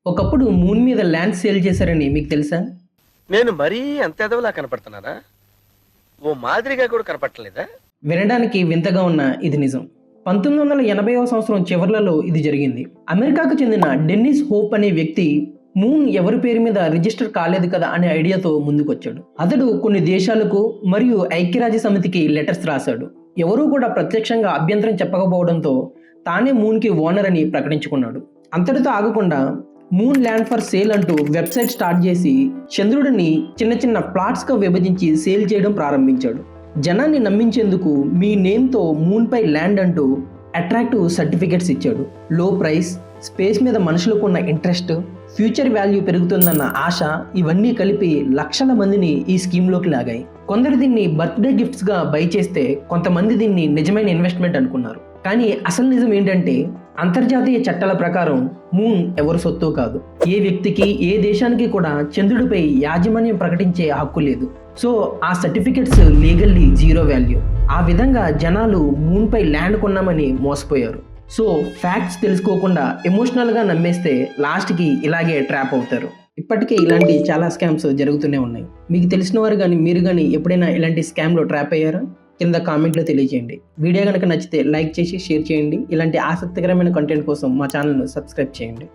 ఒకప్పుడు మూన్ మీద land sale చేశారని మీకు తెలుసా? నేను మరీ అంత ఎదవలా కనపడుతున్నానా? ఓ మాదిరిగా కూడా కనపడలేదా? వినడానికి వింతగా ఉన్న ఇది నిజం. 1980వ సంవత్సరం చివర్లలో ఇది జరిగింది. అమెరికాకు చెందిన డెన్నిస్ హోప్ అనే వ్యక్తి మూన్ ఎవరి పేరు మీద రిజిస్టర్ కాలేదు కదా అనే ఐడియాతో ముందుకొచ్చాడు. అతడు కొన్ని దేశాలకు మరియు ఐక్యరాజ్య సమితికి లెటర్స్ రాశాడు. ఎవరూ కూడా ప్రత్యక్షంగా అభ్యంతరం చెప్పకపోవడంతో తానే మూన్కి ఓనర్ అని ప్రకటించుకున్నాడు. అంతటితో ఆగకుండా మూన్ ల్యాండ్ ఫర్ సేల్ అంటూ వెబ్సైట్ స్టార్ట్ చేసి చంద్రుడిని చిన్న చిన్న ప్లాట్స్గా విభజించి సేల్ చేయడం ప్రారంభించాడు. జనాన్ని నమ్మించేందుకు మీ నేమ్తో మూన్ పై ల్యాండ్ అంటూ అట్రాక్టివ్ సర్టిఫికెట్స్ ఇచ్చాడు. లో ప్రైస్, స్పేస్ మీద మనుషులకు ఉన్న ఇంట్రెస్ట్, ఫ్యూచర్ వాల్యూ పెరుగుతుందన్న ఆశ, ఇవన్నీ కలిపి లక్షల మందిని ఈ స్కీమ్లోకి లాగాయి. కొందరు దీన్ని బర్త్డే గిఫ్ట్స్గా బై చేస్తే కొంతమంది దీన్ని నిజమైన ఇన్వెస్ట్మెంట్ అనుకున్నారు. కానీ అసలు నిజం ఏంటంటే అంతర్జాతీయ చట్టాల ప్రకారం మూన్ ఎవరి సొత్తు కాదు. ఏ వ్యక్తికి, ఏ దేశానికి కూడా చంద్రుడిపై యాజమాన్యం ప్రకటించే హక్కు లేదు. సో ఆ సర్టిఫికెట్స్ లీగల్లీ జీరో వాల్యూ. ఆ విధంగా జనాలు మూన్ పై ల్యాండ్ కొన్నామని మోసపోయారు. సో ఫ్యాక్ట్స్ తెలుసుకోకుండా ఎమోషనల్గా నమ్మేస్తే లాస్ట్కి ఇలాగే ట్రాప్ అవుతారు. ఇప్పటికే ఇలాంటి చాలా స్కామ్స్ జరుగుతూనే ఉన్నాయి. మీకు తెలిసిన వారు కానీ మీరు కానీ ఎప్పుడైనా ఇలాంటి స్కామ్లో ట్రాప్ అయ్యారా? కింద కామెంట్లో తెలియజేయండి. వీడియో కనుక నచ్చితే లైక్ చేసి షేర్ చేయండి. ఇలాంటి ఆసక్తికరమైన కంటెంట్ కోసం మా ఛానల్ను సబ్స్క్రైబ్ చేయండి.